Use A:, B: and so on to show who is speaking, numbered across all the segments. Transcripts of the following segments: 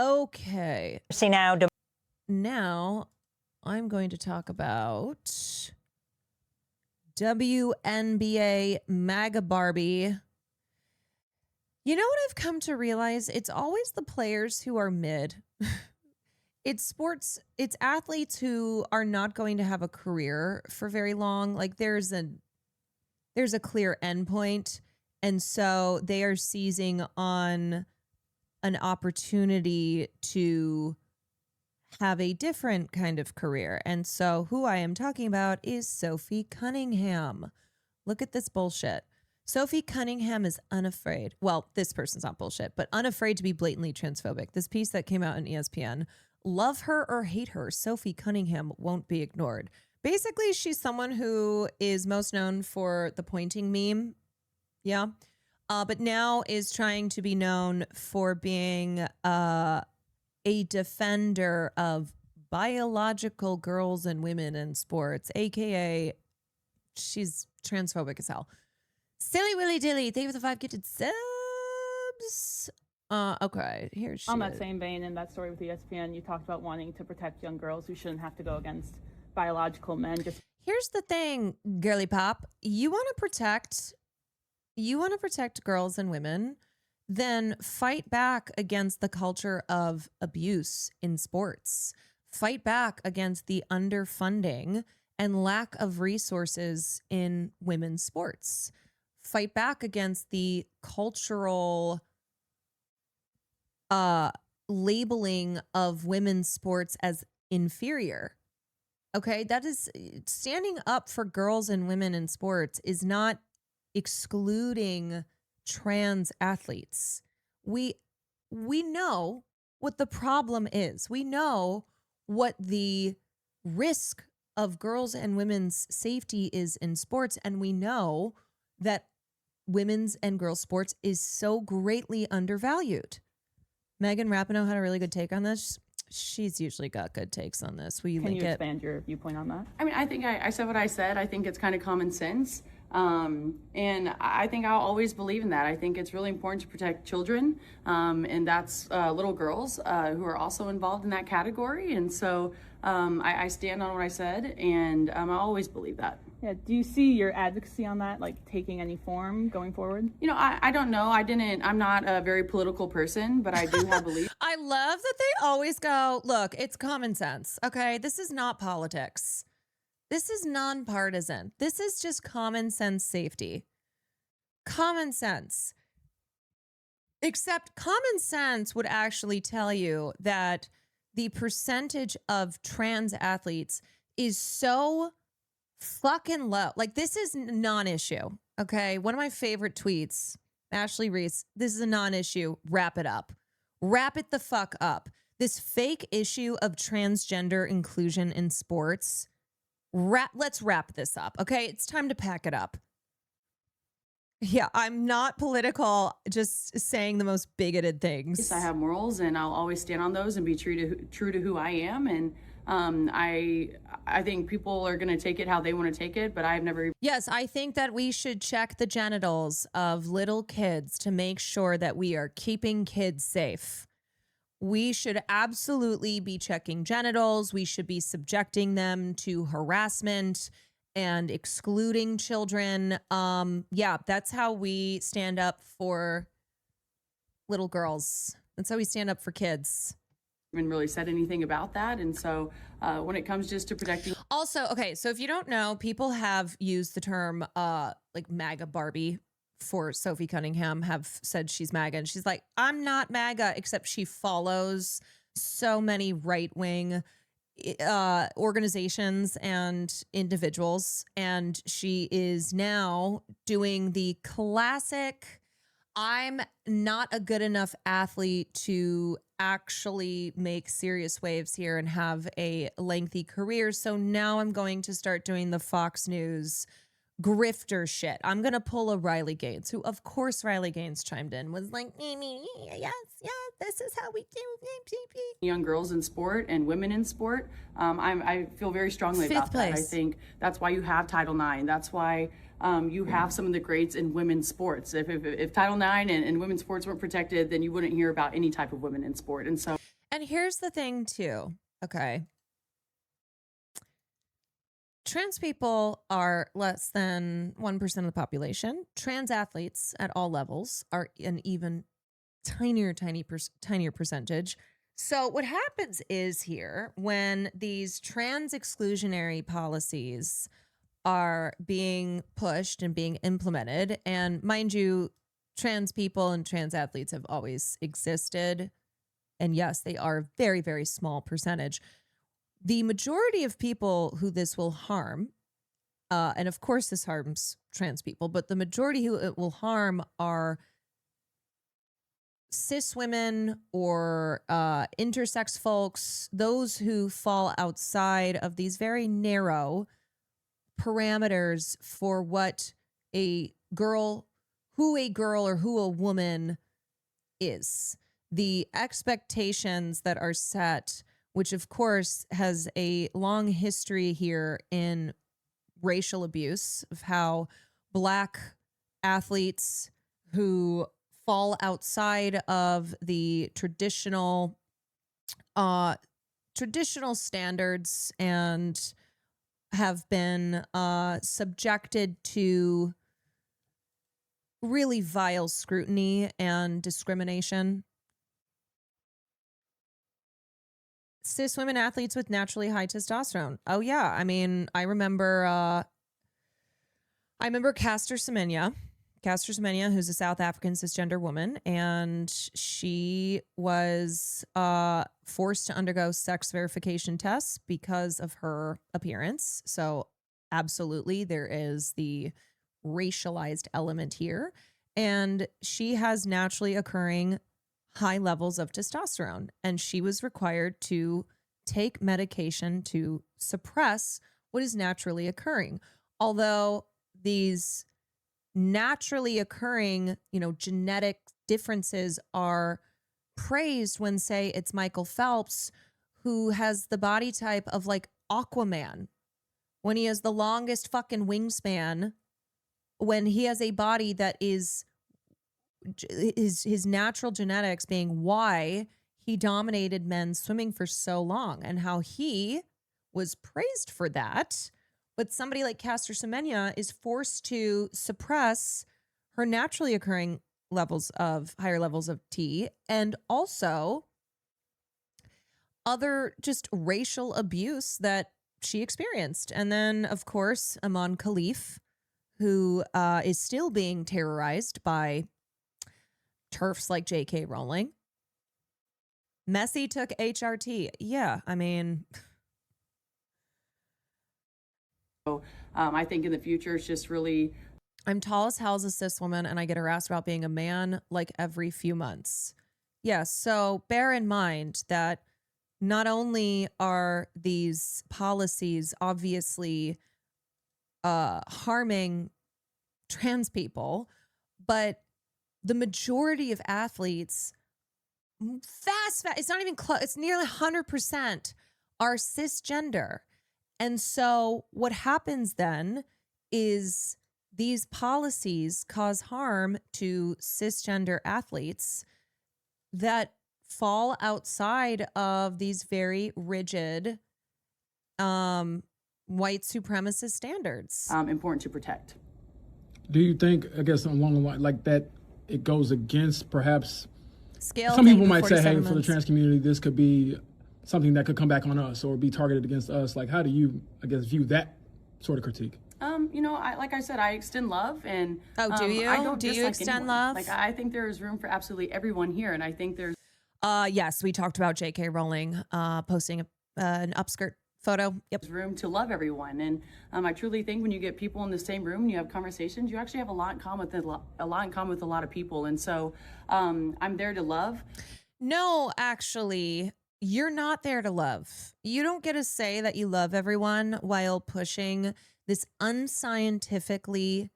A: Okay.
B: See
A: Now I'm going to talk about WNBA MAGA Barbie. You know what I've come to realize? It's always the players who are mid. It's athletes who are not going to have a career for very long. Like there's a clear endpoint. And so they are seizing on an opportunity to have a different kind of career. And so who I am talking about is Sophie Cunningham. Look at this bullshit. Sophie Cunningham is unafraid. Well, this person's not bullshit, but unafraid to be blatantly transphobic. This piece that came out in ESPN, love her or hate her, Sophie Cunningham won't be ignored. Basically, she's someone who is most known for the pointing meme. Yeah. But now is trying to be known for being a defender of biological girls and women in sports, aka she's transphobic as hell. Silly Willy Dilly, thank you for the 5 gifted subs. Okay, here she
C: On that same vein, in that story with ESPN, you talked about wanting to protect young girls who shouldn't have to go against biological men.
A: Here's the thing, girly pop. You want to protect girls and women, then fight back against the culture of abuse in sports. Fight back against the underfunding and lack of resources in women's sports. Fight back against the cultural labeling of women's sports as inferior. Okay, that is standing up for girls and women in sports is not excluding trans athletes. We know what the problem is. We know what the risk of girls and women's safety is in sports, and we know that women's and girls' sports is so greatly undervalued. Megan Rapinoe had a really good take on this. She's usually got good takes on this. Will you
C: Can
A: link
C: you
A: it?
C: expand your viewpoint on that?
D: I mean, I think I said what I said. I think it's kind of common sense. And I think I'll always believe in that. I think it's really important to protect children. And that's little girls who are also involved in that category. And so I stand on what I said, and I always believe that.
C: Yeah. Do you see your advocacy on that, like, taking any form going forward?
D: You know, I don't know. I'm not a very political person, but I do have beliefs.
A: I love that they always go, look, it's common sense. Okay, this is not politics. This is nonpartisan. This is just common sense safety. Common sense. Except common sense would actually tell you that the percentage of trans athletes is so fucking low. Like, this is non-issue. Okay. One of my favorite tweets, Ashley Reese, this is a non-issue. Wrap it up. Wrap it the fuck up. This fake issue of transgender inclusion in sports. Let's wrap this up. Okay. It's time to pack it up. Yeah, I'm not political, just saying the most bigoted things.
D: I have morals, and I'll always stand on those and be true to who I am. And I think people are going to take it how they want to take it, but I've never.
A: Yes, I think that we should check the genitals of little kids to make sure that we are keeping kids safe. We should absolutely be checking genitals. We should be subjecting them to harassment and excluding children. Yeah, that's how we stand up for little girls. That's how we stand up for kids.
D: Haven't really said anything about that. And so when it comes just to protecting.
A: Also, okay, so if you don't know, people have used the term like MAGA Barbie for Sophie Cunningham, have said she's MAGA, and she's like, I'm not MAGA, except she follows so many right-wing organizations and individuals, and she is now doing the classic, I'm not a good enough athlete to actually make serious waves here and have a lengthy career, so now I'm going to start doing the Fox News grifter shit. I'm gonna pull a Riley Gaines, who of course Riley Gaines chimed in, was like, yes, this is how we do
D: young girls in sport and women in sport. I feel very strongly about that. I think that's why you have Title IX. That's why you have some of the greats in women's sports. If Title IX and women's sports weren't protected, then you wouldn't hear about any type of women in sport. And so
A: And here's the thing too. Okay. Trans people are less than 1% of the population. Trans athletes at all levels are an even tinier percentage. So what happens is here, when these trans exclusionary policies are being pushed and being implemented, and mind you, trans people and trans athletes have always existed. And yes, they are a very, very small percentage. The majority of people who this will harm, and of course this harms trans people, but the majority who it will harm are cis women or intersex folks, those who fall outside of these very narrow parameters for what a girl or who a woman is. The expectations that are set, which of course has a long history here in racial abuse, of how Black athletes who fall outside of the traditional standards and have been subjected to really vile scrutiny and discrimination. Cis women athletes with naturally high testosterone. Oh yeah, I mean, I remember Caster Semenya, who's a South African cisgender woman, and she was forced to undergo sex verification tests because of her appearance. So absolutely, there is the racialized element here. And she has naturally occurring high levels of testosterone, and she was required to take medication to suppress what is naturally occurring. Although these naturally occurring, genetic differences are praised when, say, it's Michael Phelps, who has the body type of like Aquaman, when he has the longest fucking wingspan, when he has a body that is his natural genetics being why he dominated men swimming for so long, and how he was praised for that. But somebody like Caster Semenya is forced to suppress her naturally occurring higher levels of T, and also other just racial abuse that she experienced. And then, of course, Aman Khalif, who is still being terrorized by turfs like J.K. Rowling. Messi took HRT. Yeah, I mean...
D: I think in the future, it's just really...
A: I'm tall as hell as a cis woman, and I get harassed about being a man like every few months. Yeah, so bear in mind that not only are these policies obviously harming trans people, but the majority of athletes, it's not even close, it's nearly 100% are cisgender. And so what happens then is these policies cause harm to cisgender athletes that fall outside of these very rigid white supremacist standards.
D: Important to protect.
B: Do you think, I guess along the line like that, it goes against perhaps
A: Scale?
B: Some people might say, hey,
A: 47
B: for the trans community, this could be something that could come back on us or be targeted against us. Like, how do you, I guess, view that sort of critique?
D: Like I said, I extend love, and
A: do you?
D: I don't
A: do you
D: dislike
A: extend
D: anyone.
A: love?
D: Like, I think there is room for absolutely everyone here, and I think there's
A: yes, we talked about J.K. Rowling posting an upskirt photo. Yep.
D: room to love everyone, and I truly think when you get people in the same room and you have conversations, you actually have a lot in common with a lot of people, and so I'm there to love.
A: No, actually, you're not there to love. You don't get to say that you love everyone while pushing this unscientifically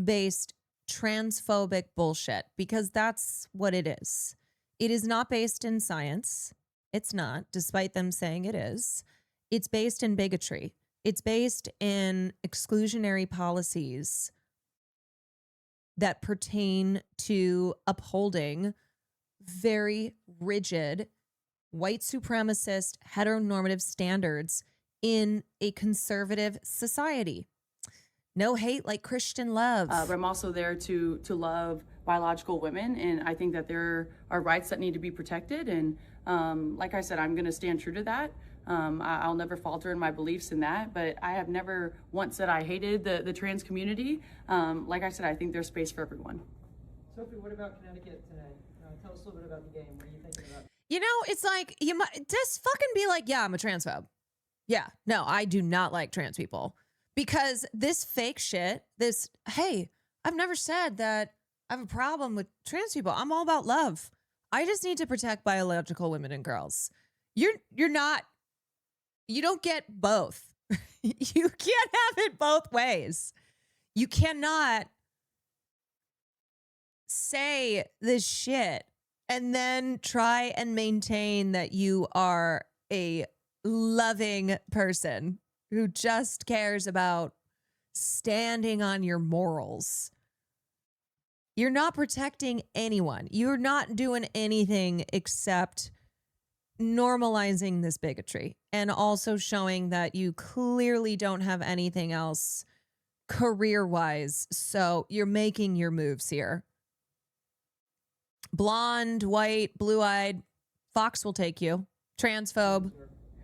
A: based transphobic bullshit, because that's what it is. It is not based in science. It's not, despite them saying it is. It's based in bigotry. It's based in exclusionary policies that pertain to upholding very rigid white supremacist, heteronormative standards in a conservative society. No hate like Christian love.
D: But I'm also there to love biological women, and I think that there are rights that need to be protected. And like I said, I'm going to stand true to that. I'll never falter in my beliefs in that, but I have never once said I hated the trans community. Like I said, I think there's space for everyone.
E: Sophie, what about Connecticut today? Tell us a little bit about the game. What are you thinking about?
A: You know, it's like, you might just fucking be like, yeah, I'm a transphobe. Yeah, no, I do not like trans people. Because this fake shit, this, hey, I've never said that I have a problem with trans people. I'm all about love. I just need to protect biological women and girls. You don't get both. You can't have it both ways. You cannot say this shit and then try and maintain that you are a loving person who just cares about standing on your morals. You're not protecting anyone. You're not doing anything except normalizing this bigotry and also showing that you clearly don't have anything else career-wise. So you're making your moves here. Blonde, white, blue-eyed, Fox will take you. Transphobe.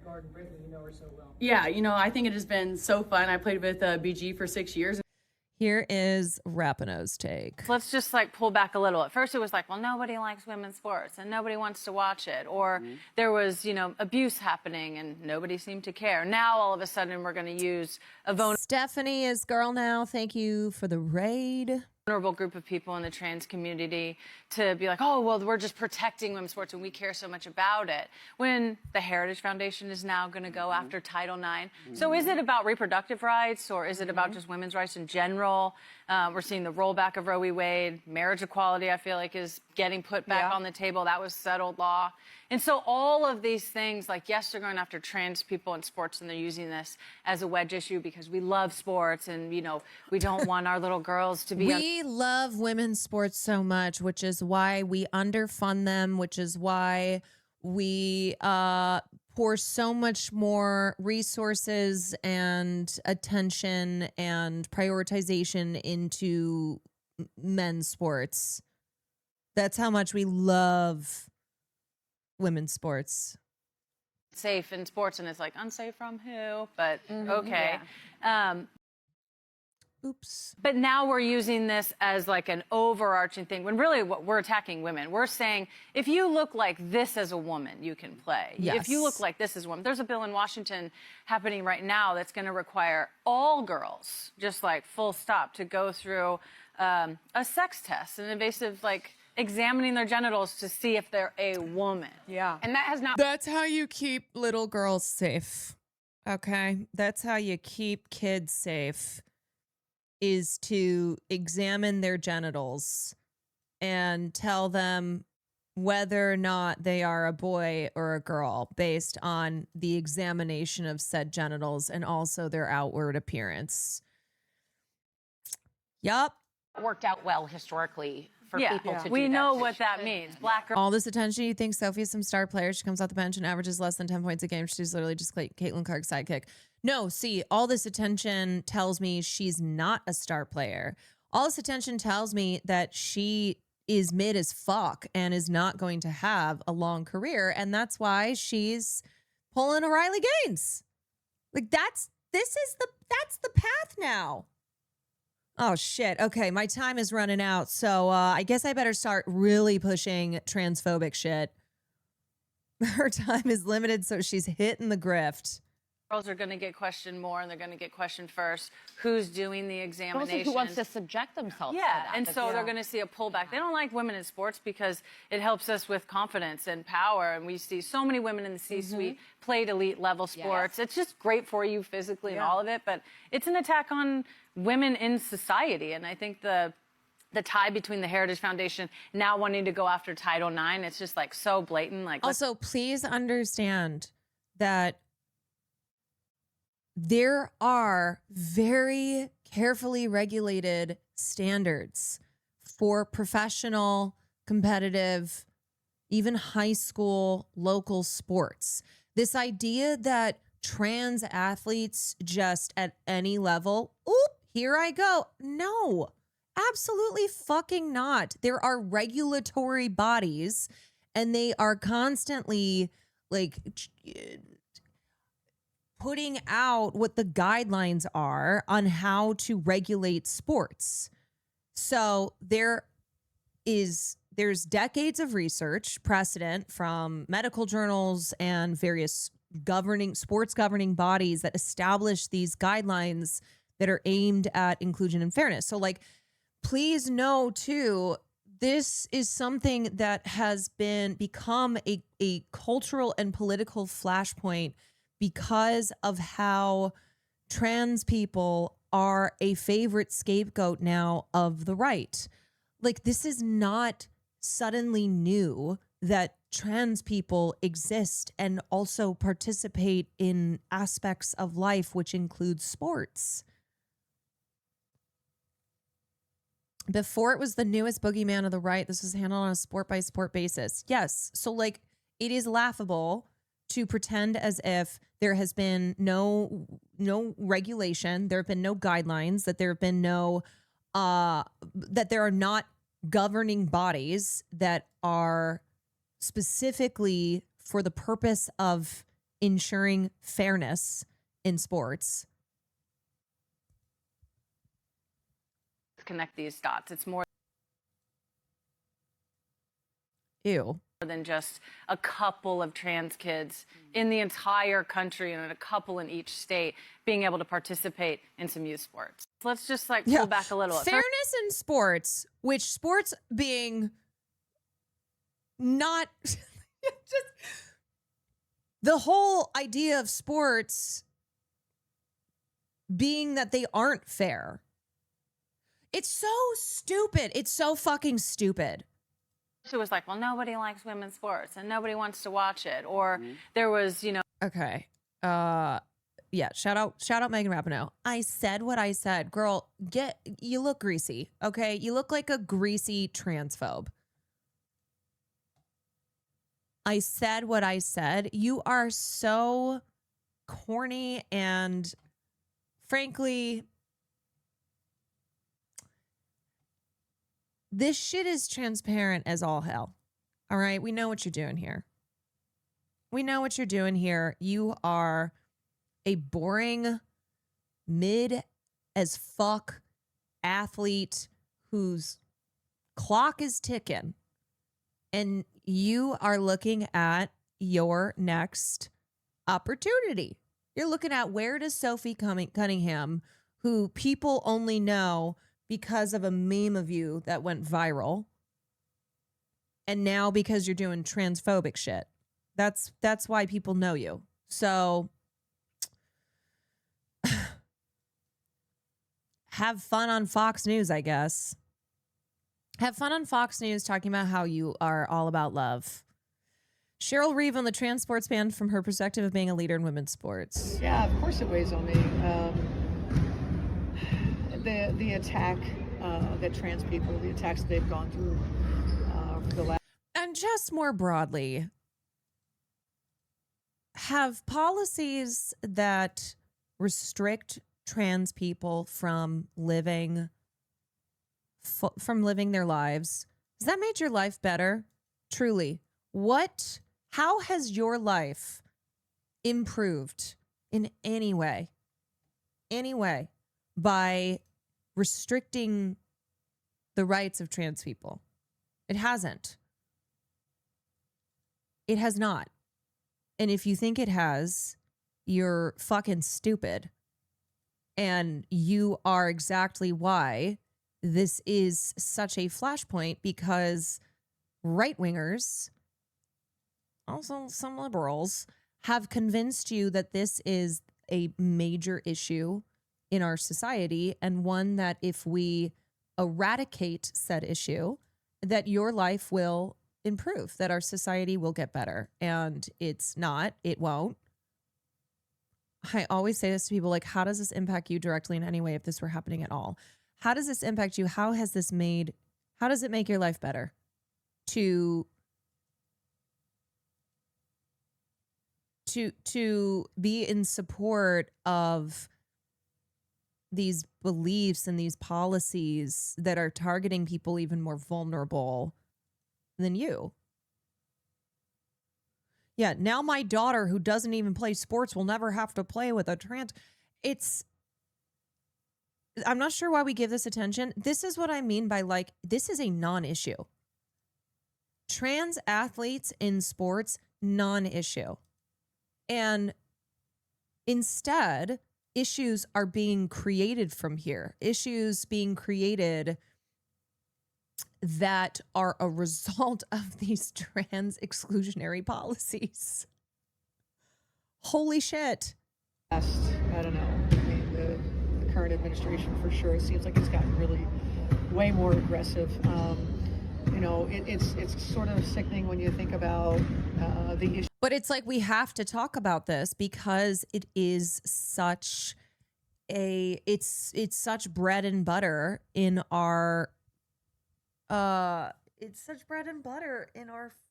E: Garden, Brittany, you know her so well.
D: Yeah, I think it has been so fun. I played with BG for 6 years.
A: Here is Rapinoe's take.
F: Let's just pull back a little. At first it was like, well, nobody likes women's sports and nobody wants to watch it. Or there was, abuse happening and nobody seemed to care. Now all of a sudden we're going to use a
A: Stephanie is girl now. Thank you for the raid.
F: vulnerable group of people in the trans community to be like, oh, well, we're just protecting women's sports and we care so much about it. When the Heritage Foundation is now going to go after Title IX. So is it about reproductive rights or is it about just women's rights in general? We're seeing the rollback of Roe v. Wade. Marriage equality, I feel like, is getting put back on the table. That was settled law. And so all of these things, yes, they're going after trans people in sports and they're using this as a wedge issue because we love sports and, we don't want our little girls to be...
A: We love women's sports so much, which is why we underfund them, which is why we pour so much more resources and attention and prioritization into men's sports. That's how much we love women's sports.
F: Safe in sports, and it's like, unsafe from who? But okay.
A: Oops.
F: But now we're using this as an overarching thing when really what we're attacking women. We're saying, if you look like this as a woman, you can play.
A: Yes.
F: If you look like this as a woman, there's a bill in Washington happening right now that's going to require all girls, just full stop, to go through a sex test, an invasive, examining their genitals to see if they're a woman.
G: Yeah.
F: And that has not...
A: That's how you keep little girls safe. Okay? That's how you keep kids safe, is to examine their genitals and tell them whether or not they are a boy or a girl based on the examination of said genitals and also their outward appearance. Yup.
G: Worked out well historically for people to do
F: we
G: that.
F: know what that means. Black girls...
A: All this attention, you think Sophie is some star player. She comes off the bench and averages less than 10 points a game. She's literally just Caitlin Clark's sidekick. No, see, all this attention tells me she's not a star player. All this attention tells me that she is mid as fuck and is not going to have a long career. And that's why she's pulling a Riley Gaines. That's the path now. Oh, shit. Okay, my time is running out. So I guess I better start really pushing transphobic shit. Her time is limited, so she's hitting the grift.
F: Girls are going to get questioned more, and they're going to get questioned first. Who's doing the examination?
G: Who wants to subject themselves to
F: Yeah,
G: that?
F: and so they're going to see a pullback. They don't like women in sports because it helps us with confidence and power, and we see so many women in the C-suite played elite level sports. It's just great for you physically and all of it, but it's an attack on women in society, and I think the tie between the Heritage Foundation now wanting to go after Title IX, it's just so blatant.
A: Also, please understand that there are very carefully regulated standards for professional, competitive, even high school local sports. This idea that trans athletes just at any level, oop, here I go. No, absolutely fucking not. There are regulatory bodies and they are constantly like putting out what the guidelines are on how to regulate sports. So there's decades of research precedent from medical journals and various sports governing bodies that establish these guidelines that are aimed at inclusion and fairness. So like, please know too, this is something that has become a cultural and political flashpoint because of how trans people are a favorite scapegoat now of the right. Like, this is not suddenly new that trans people exist and also participate in aspects of life, which includes sports. Before it was the newest boogeyman of the right, this was handled on a sport by sport basis. Yes. So like, it is laughable to pretend as if there has been no regulation, there have been no guidelines, that there have been no, that there are not governing bodies that are specifically for the purpose of ensuring fairness in sports.
F: Connect these dots. It's more
A: Ew.
F: than just a couple of trans kids in the entire country and a couple in each state being able to participate in some youth sports. Let's just like pull back a little.
A: Fairness in sports, which sports being not just the whole idea of sports being that they aren't fair. It's so stupid. It's so fucking stupid.
F: It was like, well, nobody likes women's sports and nobody wants to watch it. Or there was,
A: Okay. Yeah. Shout out Megan Rapinoe. I said what I said. Girl, you look greasy. Okay. You look like a greasy transphobe. I said what I said. You are so corny and frankly, this shit is transparent as all hell. All right. We know what you're doing here. We know what you're doing here. You are a boring, mid as fuck athlete whose clock is ticking. And you are looking at your next opportunity. You're looking at, where does Sophie Cunningham, who people only know because of a meme of you that went viral, and now because you're doing transphobic shit. That's why people know you. So have fun on Fox News, I guess. Have fun on Fox News talking about how you are all about love. Cheryl Reeve on the trans sports ban from her perspective of being a leader in women's sports.
H: Yeah, of course it weighs on me. The attack that trans people, the attacks they've gone through for the last.
A: And just more broadly, have policies that restrict trans people from living their lives, has that made your life better? Truly. How has your life improved in any way by restricting the rights of trans people? It hasn't. It has not. And if you think it has, you're fucking stupid. And you are exactly why this is such a flashpoint, because right-wingers, also some liberals, have convinced you that this is a major issue in our society, and one that if we eradicate said issue, that your life will improve, that our society will get better. And it's not. It won't. I always say this to people, like, how does this impact you directly in any way if this were happening at all? How does this impact you? How does it make your life better to to be in support of these beliefs and these policies that are targeting people even more vulnerable than you. Yeah, now my daughter, who doesn't even play sports, will never have to play with a trans. I'm not sure why we give this attention. This is what I mean by, like, this is a non-issue. Trans athletes in sports, non-issue. And instead, issues are being created from here. Issues being created that are a result of these trans exclusionary policies. Holy shit.
H: I don't know. I mean, the current administration, for sure, it seems like it's gotten really way more aggressive. You know, it's sort of sickening when you think about the issue.
A: But it's like we have to talk about this because it is such it's such bread and butter in our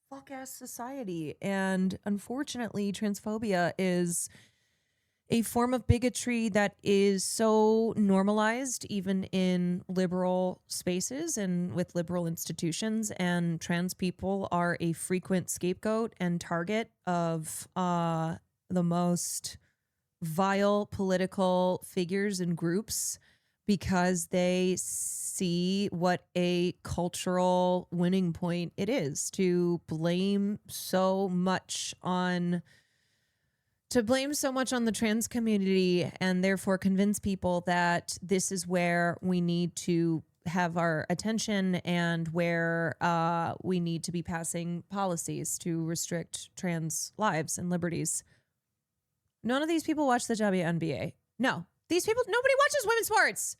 A: fuck ass society. And unfortunately, transphobia is a form of bigotry that is so normalized even in liberal spaces and with liberal institutions, and trans people are a frequent scapegoat and target of the most vile political figures and groups because they see what a cultural winning point it is to blame so much on the trans community, and therefore convince people that this is where we need to have our attention and where we need to be passing policies to restrict trans lives and liberties. None of these people watch the WNBA. No, nobody watches women's sports.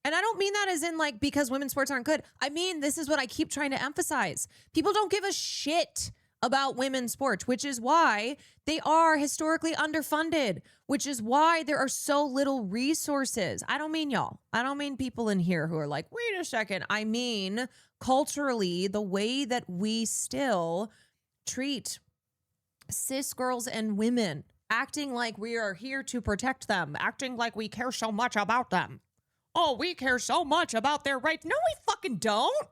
A: And I don't mean that as in like because women's sports aren't good. I mean, this is what I keep trying to emphasize. People don't give a shit about women's sports, which is why they are historically underfunded, which is why there are so little resources. I don't mean y'all. I don't mean people in here who are like, wait a second. I mean, culturally, the way that we still treat cis girls and women, acting like we are here to protect them, acting like we care so much about them. Oh, we care so much about their rights. No, we fucking don't.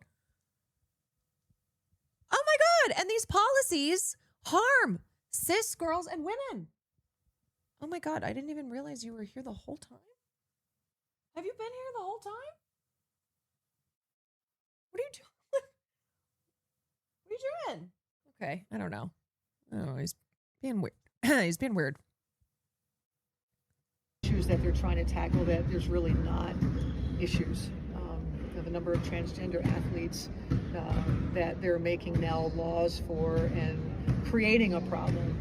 A: Oh my God. And these policies harm cis girls and women. Oh my God. I didn't even realize you were here the whole time. Have you been here the whole time? What are you doing? What are you doing? Okay. I don't know. Oh, he's being weird. He's being weird.
H: Issues that they're trying to tackle that there's really not issues. The number of transgender athletes that they're making now laws for and creating a problem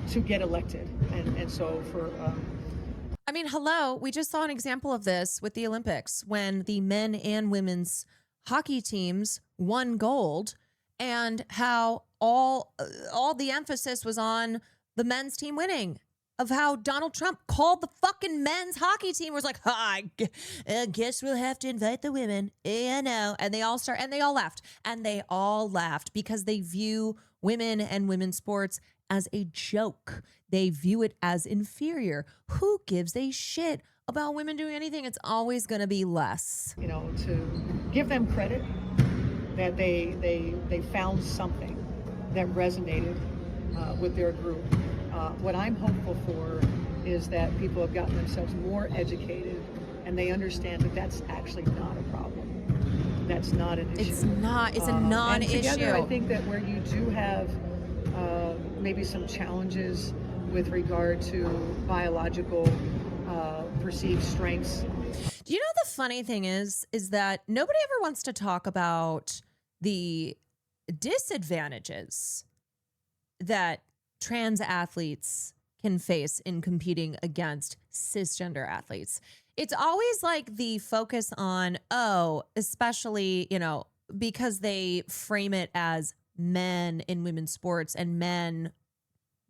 H: to get elected. And so for...
A: I mean, hello, we just saw an example of this with the Olympics when the men and women's hockey teams won gold, and how all the emphasis was on the men's team winning. Of how Donald Trump called the fucking men's hockey team, was like, I guess we'll have to invite the women. Yeah, no. And they all laughed. And they all laughed because they view women and women's sports as a joke. They view it as inferior. Who gives a shit about women doing anything? It's always going to be less.
H: You know, to give them credit that they found something that resonated with their group. What I'm hopeful for is that people have gotten themselves more educated and they understand that that's actually not a problem. That's not an issue.
A: It's not. It's a non-issue.
H: And together, I think that where you do have maybe some challenges with regard to biological perceived strengths.
A: Do you know the funny thing is that nobody ever wants to talk about the disadvantages that trans athletes can face in competing against cisgender athletes. It's always like the focus on, especially, because they frame it as men in women's sports and men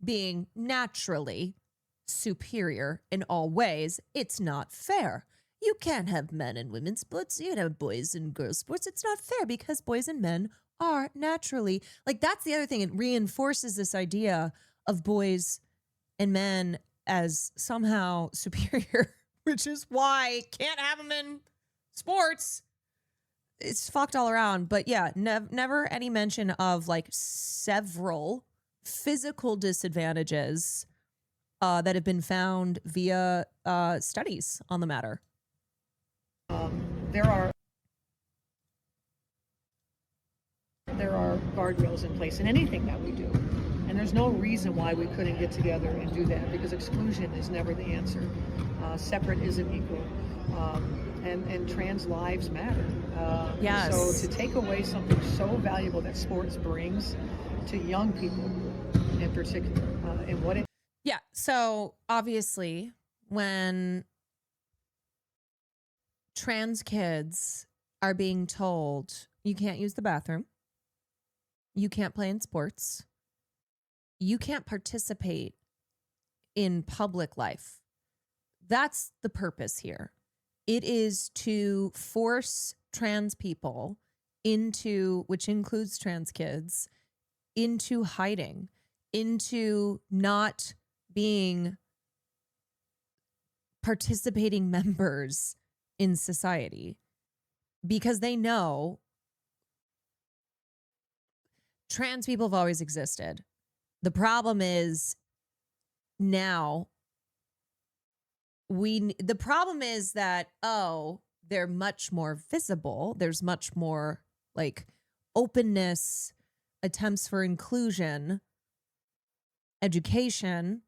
A: being naturally superior in all ways. It's not fair. You can't have men in women's sports. You can have boys and girls sports. It's not fair because boys and men are naturally, like, that's the other thing. It reinforces this idea of boys and men as somehow superior, which is why can't have them in sports. It's fucked all around. But yeah, never any mention of like several physical disadvantages that have been found via studies on the matter.
H: There are guardrails in place in anything that we do. And there's no reason why we couldn't get together and do that, because exclusion is never the answer. Separate isn't equal. And trans lives matter.
A: Yes.
H: So to take away something so valuable that sports brings to young people in particular, and what it...
A: Yeah, so obviously when trans kids are being told you can't use the bathroom, you can't play in sports, you can't participate in public life, that's the purpose here. It is to force trans people into, which includes trans kids, into hiding, into not being participating members in society, because they know trans people have always existed. The problem is now the problem is that, oh, they're much more visible. There's much more like openness, attempts for inclusion, education.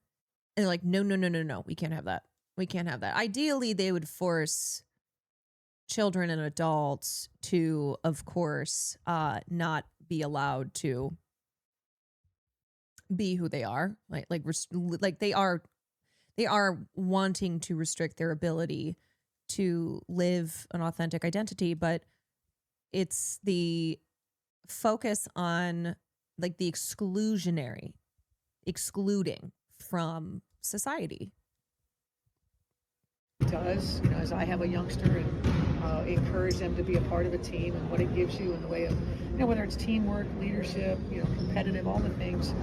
A: And they're like, no, we can't have that. We can't have that. Ideally, they would force children and adults to, of course, not be allowed to be who they are. Like they are wanting to restrict their ability to live an authentic identity, but it's the focus on like the excluding from society.
H: Does, you know, as I have a youngster, and encourage them to be a part of a team and what it gives you in the way of, you know, whether it's teamwork, leadership, you know, competitive, all the things,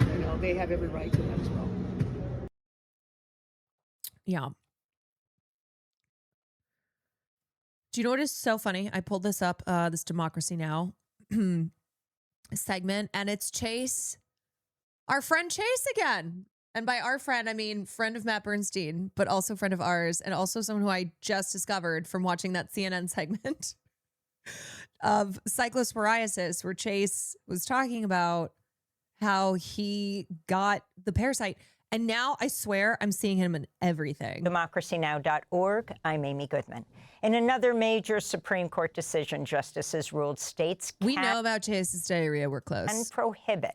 H: you know, they have every right to that as well.
A: Yeah. Do you know what is so funny? I pulled this up, this Democracy Now! Segment, and it's Chase, our friend Chase again. And by our friend, I mean friend of Matt Bernstein, but also friend of ours, and also someone who I just discovered from watching that CNN segment of cyclosporiasis, where Chase was talking about how he got the parasite. And now I swear I'm seeing him in everything.
I: DemocracyNow.org. I'm Amy Goodman. In another major Supreme Court decision, justices ruled states
A: we know about Chase's diarrhea. We're close.
I: And prohibit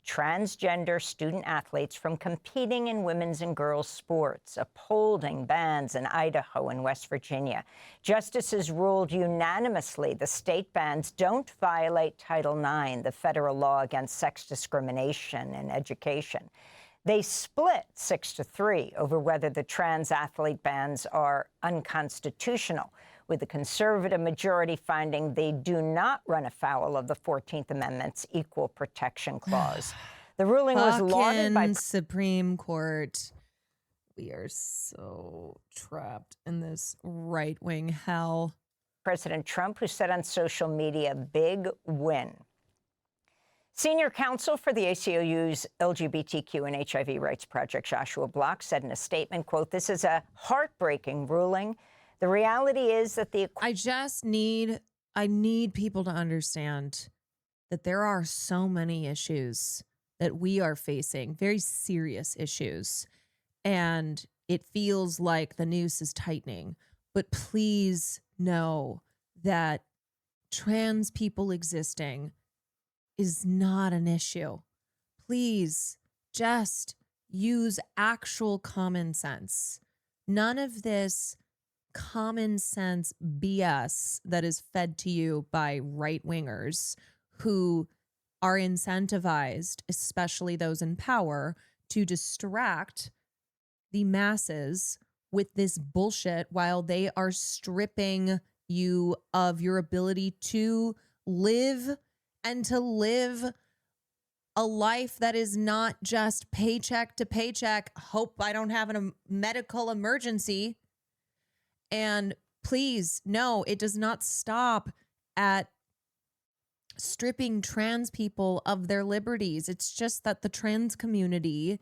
I: transgender student athletes from competing in women's and girls' sports, upholding bans in Idaho and West Virginia. Justices ruled unanimously the state bans don't violate Title IX, the federal law against sex discrimination in education. They split 6-3 over whether the trans athlete bans are unconstitutional, with the conservative majority finding they do not run afoul of the 14th Amendment's Equal Protection Clause. The ruling was lauded by
A: Supreme Court. We are so trapped in this right-wing hell.
I: President Trump, who said on social media, big win. Senior counsel for the ACLU's LGBTQ and HIV rights project, Joshua Block, said in a statement, quote, "This is a heartbreaking ruling. The reality is that
A: I need people to understand that there are so many issues that we are facing, very serious issues. And it feels like the noose is tightening. But please know that trans people existing is not an issue. Please just use actual common sense. None of this common sense BS that is fed to you by right-wingers who are incentivized, especially those in power, to distract the masses with this bullshit while they are stripping you of your ability to live and to live a life that is not just paycheck to paycheck, hope I don't have a medical emergency. And please, no, it does not stop at stripping trans people of their liberties. It's just that the trans community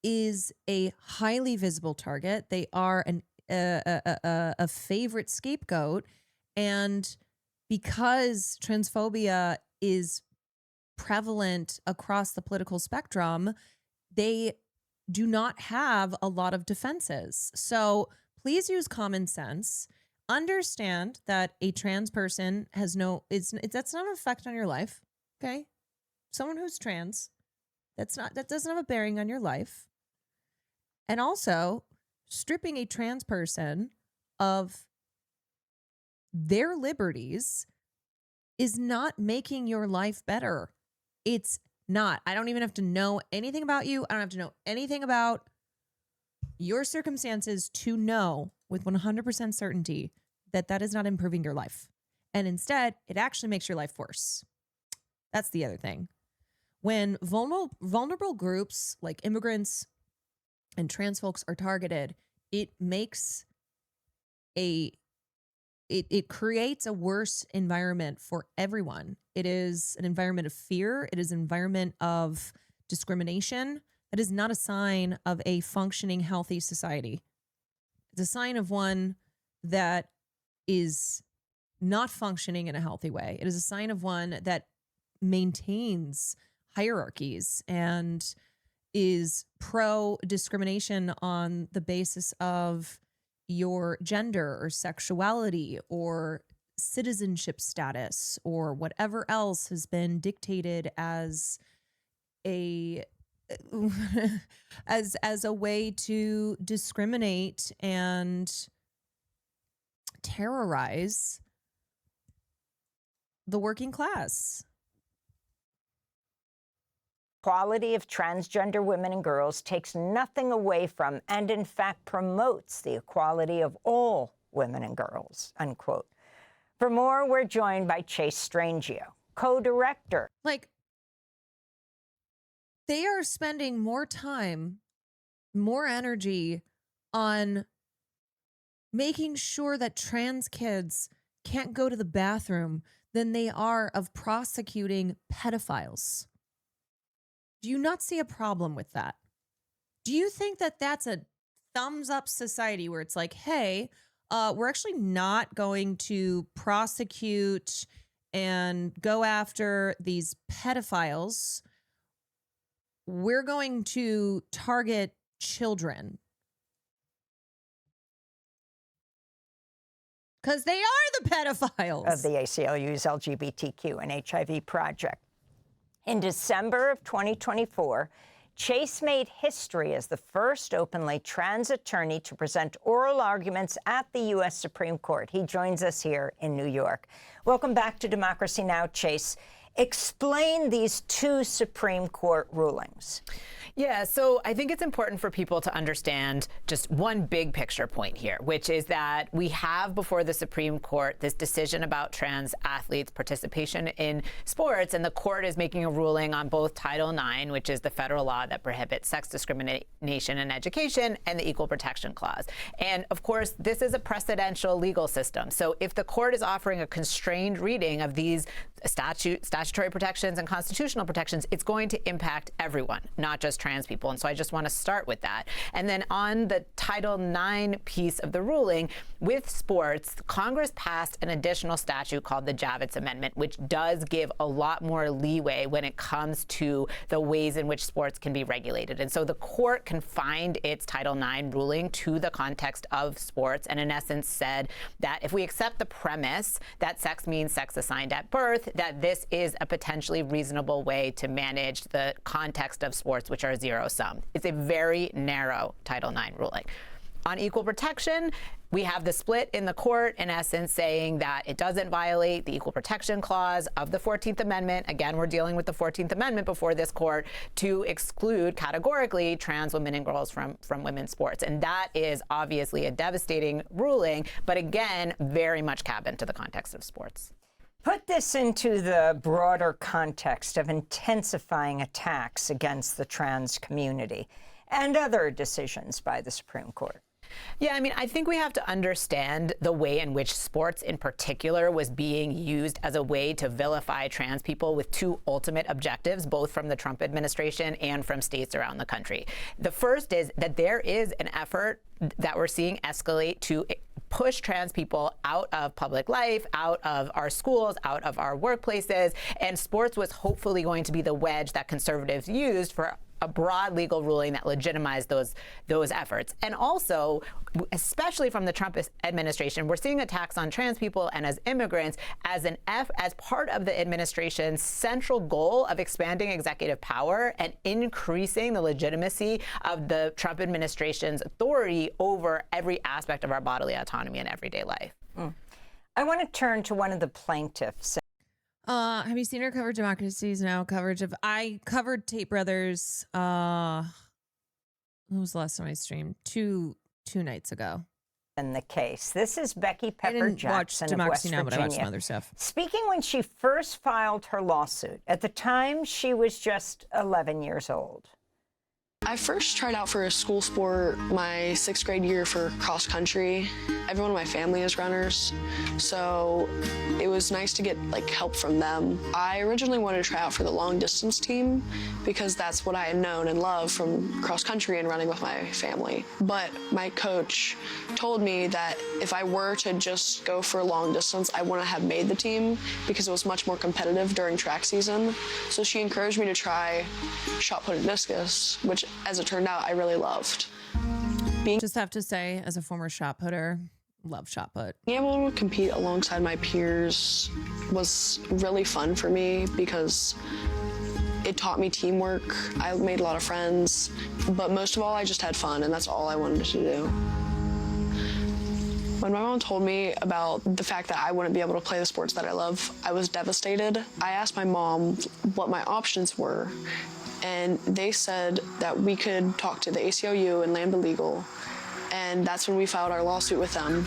A: is a highly visible target. They are a favorite scapegoat. And because transphobia is prevalent across the political spectrum, they do not have a lot of defenses. So please use common sense. Understand that a trans person has that's not an effect on your life. Okay. Someone who's trans, that doesn't have a bearing on your life. And also, stripping a trans person of their liberties is not making your life better. It's not. I don't even have to know anything about you. I don't have to know anything about your circumstances to know with 100% certainty that that is not improving your life. And instead, it actually makes your life worse. That's the other thing. When vulnerable groups like immigrants and trans folks are targeted, it creates a worse environment for everyone. It is an environment of fear. It is an environment of discrimination. That is not a sign of a functioning, healthy society. It's a sign of one that is not functioning in a healthy way. It is a sign of one that maintains hierarchies and is pro-discrimination on the basis of your gender or sexuality or citizenship status or whatever else has been dictated as a as a way to discriminate and terrorize the working class.
I: Equality of transgender women and girls takes nothing away from and, in fact, promotes the equality of all women and girls, unquote. For more, we're joined by Chase Strangio, co-director.
A: Like, they are spending more time, more energy on making sure that trans kids can't go to the bathroom than they are of prosecuting pedophiles. Do you not see a problem with that? Do you think that that's a thumbs up society where it's like, hey, we're actually not going to prosecute and go after these pedophiles. We're going to target children. Because they are the pedophiles.
I: Of the ACLU's LGBTQ and HIV project. In December of 2024, Chase made history as the first openly trans attorney to present oral arguments at the U.S. Supreme Court. He joins us here in New York. Welcome back to Democracy Now!, Chase. Explain these two Supreme Court rulings.
J: Yeah, so I think it's important for people to understand just one big picture point here, which is that we have before the Supreme Court this decision about trans athletes' participation in sports, and the court is making a ruling on both Title IX, which is the federal law that prohibits sex discrimination in education, and the Equal Protection Clause. And of course, this is a precedential legal system. So if the court is offering a constrained reading of these statutory protections and constitutional protections, it's going to impact everyone, not just trans people. And so I just want to start with that. And then on the Title IX piece of the ruling, with sports, Congress passed an additional statute called the Javits Amendment, which does give a lot more leeway when it comes to the ways in which sports can be regulated. And so the court confined its Title IX ruling to the context of sports and in essence said that if we accept the premise that sex means sex assigned at birth, that this is a potentially reasonable way to manage the context of sports, which are zero-sum. It's a very narrow Title IX ruling. On equal protection, we have the split in the court, in essence, saying that it doesn't violate the Equal Protection Clause of the 14th Amendment. Again, we're dealing with the 14th Amendment before this court to exclude categorically trans women and girls from women's sports. And that is obviously a devastating ruling, but again, very much cabined to the context of sports.
I: Put this into the broader context of intensifying attacks against the trans community and other decisions by the Supreme Court.
J: Yeah, I mean, I think we have to understand the way in which sports in particular was being used as a way to vilify trans people with two ultimate objectives, both from the Trump administration and from states around the country. The first is that there is an effort that we're seeing escalate to push trans people out of public life, out of our schools, out of our workplaces, and sports was hopefully going to be the wedge that conservatives used for a broad legal ruling that legitimized those efforts. And also, especially from the Trump administration, we're seeing attacks on trans people and as immigrants as part of the administration's central goal of expanding executive power and increasing the legitimacy of the Trump administration's authority over every aspect of our bodily autonomy in everyday life.
I: I want to turn to one of the plaintiffs.
A: Have you seen her cover Democracy's Now coverage of? I covered Tate Brothers. When was the last time I streamed? Two nights ago.
I: In the case, this is Becky
A: I didn't
I: Pepper-Jackson
A: watch
I: of
A: Democracy
I: West
A: Now, but I watched some
I: Virginia.
A: other stuff.
I: Speaking when she first filed her lawsuit. At the time, she was just 11 years old.
K: I first tried out for a school sport my 6th grade year for cross country. Everyone in my family is runners, so it was nice to get help from them. I originally wanted to try out for the long distance team because that's what I had known and loved from cross country and running with my family. But my coach told me that if I were to just go for long distance, I wouldn't have made the team because it was much more competitive during track season. So she encouraged me to try shot put and discus, which as it turned out, I really loved.
A: Just have to say, as a former shot putter, love shot put.
K: Being able to compete alongside my peers was really fun for me because it taught me teamwork. I made a lot of friends, but most of all, I just had fun, and that's all I wanted to do. When my mom told me about the fact that I wouldn't be able to play the sports that I love, I was devastated. I asked my mom what my options were, and they said that we could talk to the ACLU and Lambda Legal, and that's when we filed our lawsuit with them.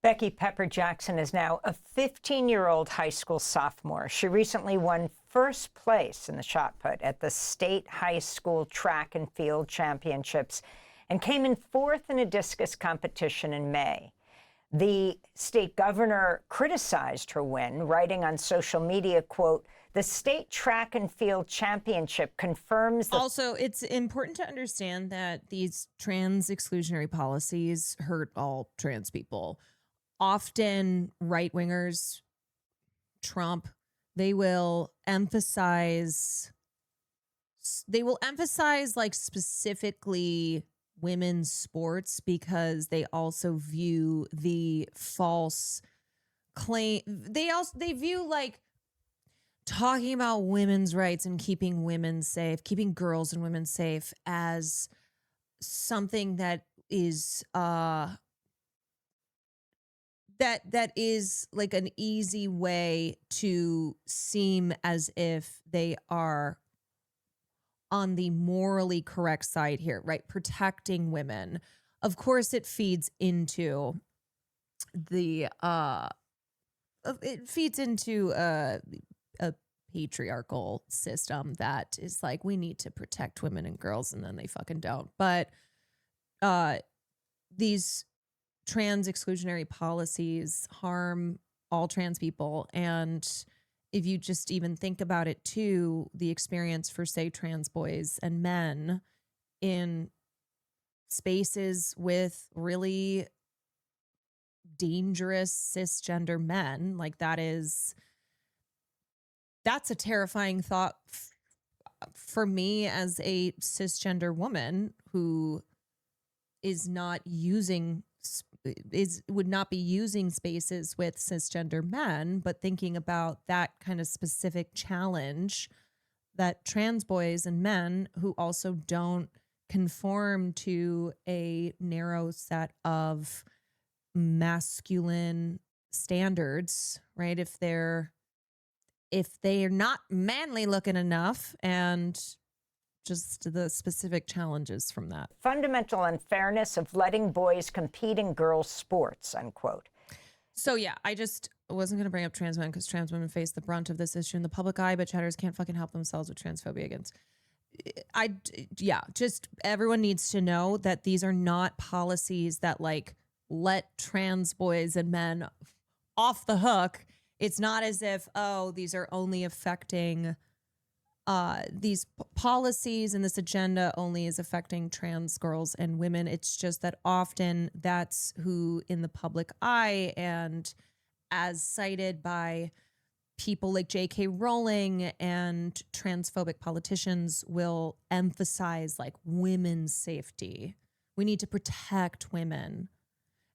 I: Becky Pepper-Jackson is now a 15-year-old high school sophomore. She recently won first place in the shot put at the state high school track and field championships and came in 4th in a discus competition in May. The state governor criticized her win, writing on social media, quote, "The state track and field championship confirms..."
A: Also, it's important to understand that these trans exclusionary policies hurt all trans people. Often right-wingers, Trump, they will emphasize like specifically women's sports because they also view the false claim. They view like talking about women's rights and keeping women safe, keeping girls and women safe as something that is that is like an easy way to seem as if they are on the morally correct side here, right? Protecting women. Of course, it feeds into the a patriarchal system that is like, we need to protect women and girls, and then they fucking don't. But these trans exclusionary policies harm all trans people. And if you just even think about it too, the experience for, say, trans boys and men in spaces with really dangerous cisgender men, like that's a terrifying thought for me as a cisgender woman who would not be using spaces with cisgender men, but thinking about that kind of specific challenge that trans boys and men who also don't conform to a narrow set of masculine standards, right? If they're not manly looking enough, and just the specific challenges from that.
I: Fundamental unfairness of letting boys compete in girls' sports, unquote.
A: So yeah, wasn't going to bring up trans men because trans women face the brunt of this issue in the public eye, but chatters can't fucking help themselves with transphobia against. Just everyone needs to know that these are not policies that like let trans boys and men off the hook. It's not as if, oh, these are only affecting these policies and this agenda only is affecting trans girls and women. It's just that often that's who in the public eye, and as cited by people like J.K. Rowling and transphobic politicians, will emphasize like women's safety. We need to protect women.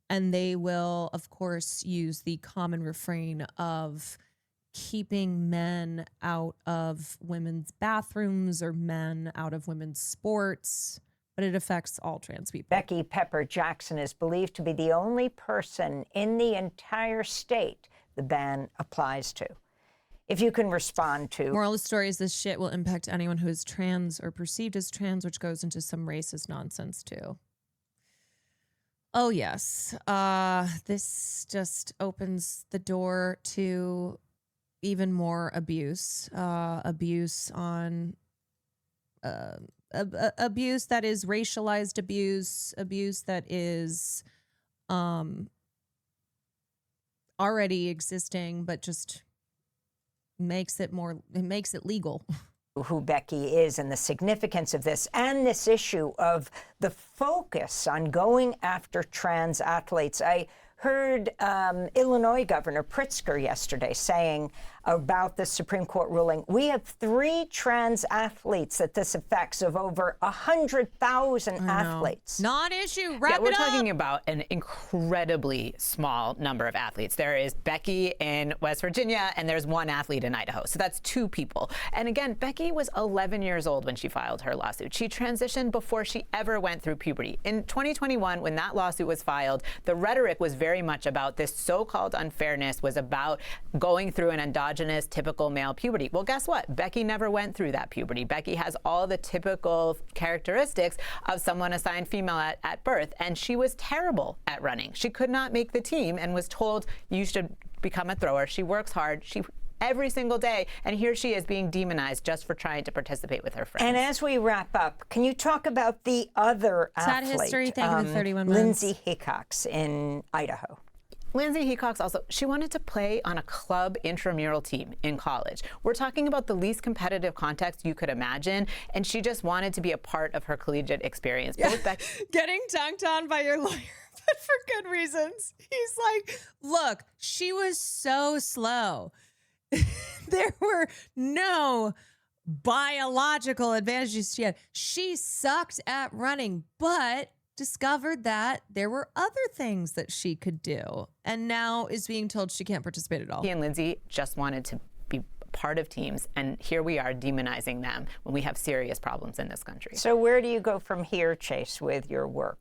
A: And they will, of course, use the common refrain of keeping men out of women's bathrooms or men out of women's sports, but it affects all trans people.
I: Becky Pepper Jackson is believed to be the only person in the entire state the ban applies to. If you can respond to...
A: Moral of the story is this shit will impact anyone who is trans or perceived as trans, which goes into some racist nonsense too. Oh, yes. This just opens the door to even more abuse. Abuse on... abuse that is racialized abuse. Abuse that is already existing, but just makes it legal.
I: Who Becky is and the significance of this, and this issue of the focus on going after trans athletes. I heard Illinois Governor Pritzker yesterday saying about the Supreme Court ruling, we have 3 trans athletes that this affects of over 100,000 athletes.
A: Non-issue.
J: Yeah, we're talking about an incredibly small number of athletes. There is Becky in West Virginia, and there's 1 athlete in Idaho. So that's 2 people. And again, Becky was 11 years old when she filed her lawsuit. She transitioned before she ever went through puberty. In 2021, when that lawsuit was filed, the rhetoric was very much about this so-called unfairness was about going through an endogenous typical male puberty. Well, guess what? Becky never went through that puberty. Becky has all the typical characteristics of someone assigned female at birth, and she was terrible at running. She could not make the team and was told, you should become a thrower. She works hard. Every single day, and here she is being demonized just for trying to participate with her friends.
I: And as we wrap up, can you talk about the other
A: Sad
I: athlete,
A: history, thank you to 31 months.
I: Lindsay Hickox in Idaho?
J: Lindsay Hickox also, she wanted to play on a club intramural team in college. We're talking about the least competitive context you could imagine, and she just wanted to be a part of her collegiate experience.
A: Yeah. Getting dunked on by your lawyer, but for good reasons. He's like, look, she was so slow. There were no biological advantages she had. She sucked at running, but discovered that there were other things that she could do, and now is being told she can't participate at all.
J: He and Lindsay just wanted to be part of teams, and here we are demonizing them when we have serious problems in this country.
I: So where do you go from here, Chase, with your work?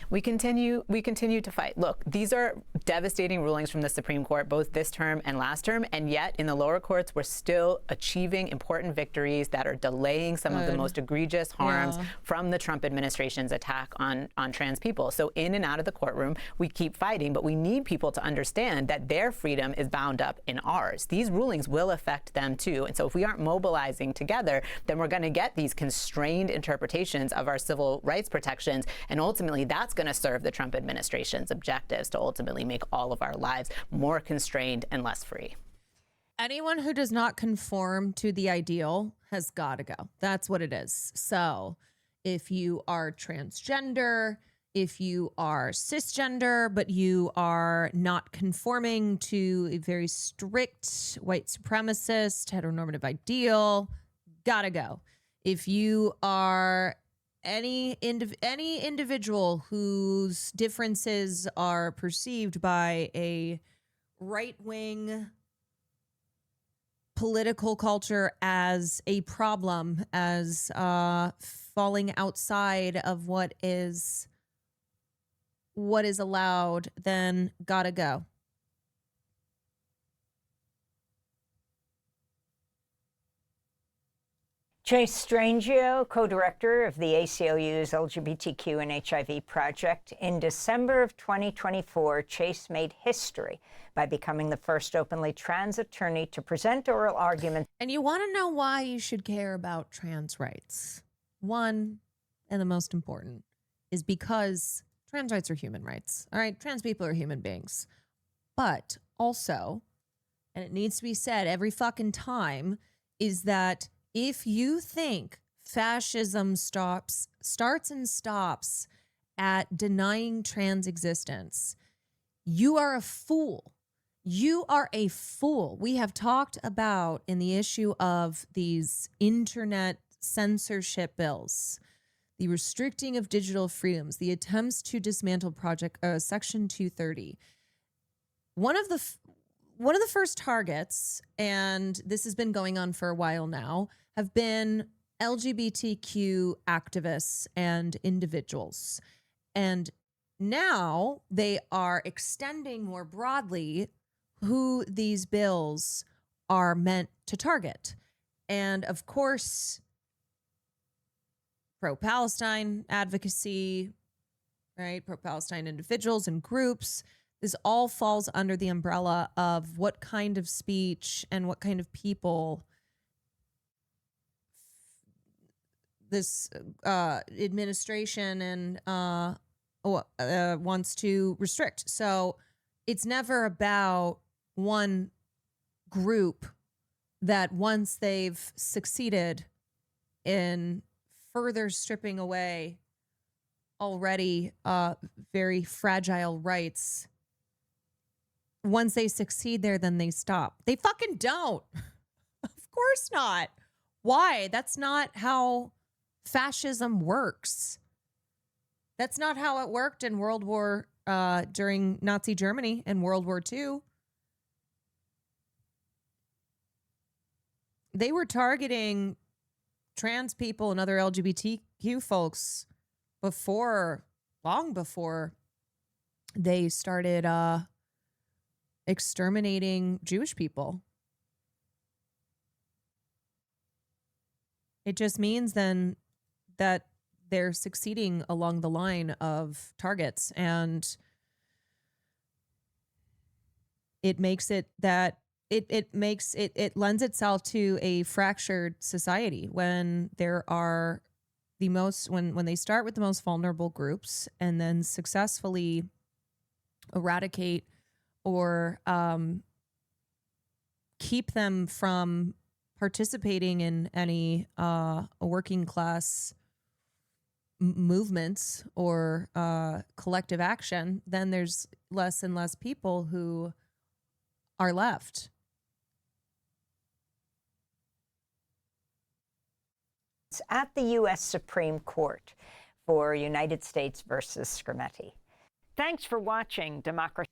J: We continue to fight. Look, these are devastating rulings from the Supreme Court, both this term and last term, and yet in the lower courts, we're still achieving important victories that are delaying some of the most egregious harms from the Trump administration's attack on trans people. So in and out of the courtroom, we keep fighting, but we need people to understand that their freedom is bound up in ours. These rulings will affect them too. And so if we aren't mobilizing together, then we're going to get these constrained interpretations of our civil rights protections, and ultimately that's going to serve the Trump administration's objectives to ultimately make all of our lives more constrained and less free.
A: Anyone who does not conform to the ideal has got to go. That's what it is. So if you are transgender, if you are cisgender, but you are not conforming to a very strict white supremacist heteronormative ideal, gotta go. If you are any individual whose differences are perceived by a right-wing political culture as a problem, as falling outside of what is allowed, then gotta go.
I: Chase Strangio, co-director of the ACLU's LGBTQ and HIV project. In December of 2024, Chase made history by becoming the first openly trans attorney to present oral arguments.
A: And you want to know why you should care about trans rights? One, and the most important, is because trans rights are human rights. All right, trans people are human beings. But also, and it needs to be said every fucking time, is that if you think fascism starts and stops at denying trans existence, you are a fool. You are a fool. We have talked about in the issue of these internet censorship bills, the restricting of digital freedoms, the attempts to dismantle Section 230. One of the first targets, and this has been going on for a while now, have been LGBTQ activists and individuals. And now they are extending more broadly who these bills are meant to target. And of course, pro-Palestine advocacy, right? Pro-Palestine individuals and groups. This all falls under the umbrella of what kind of speech and what kind of people this administration and wants to restrict. So it's never about one group that once they've succeeded in further stripping away already very fragile rights, once they succeed there, then they stop. They fucking don't. Of course not. Why? That's not how fascism works. That's not how it worked in during Nazi Germany and World War II. They were targeting trans people and other LGBTQ folks long before they started exterminating Jewish people. It just means then that they're succeeding along the line of targets, and it makes it that it lends itself to a fractured society when there are when they start with the most vulnerable groups and then successfully eradicate or keep them from participating in any working class movements or collective action, then there's less and less people who are left.
I: It's at the U.S. Supreme Court for United States versus Scrutiny. Thanks for watching Democracy.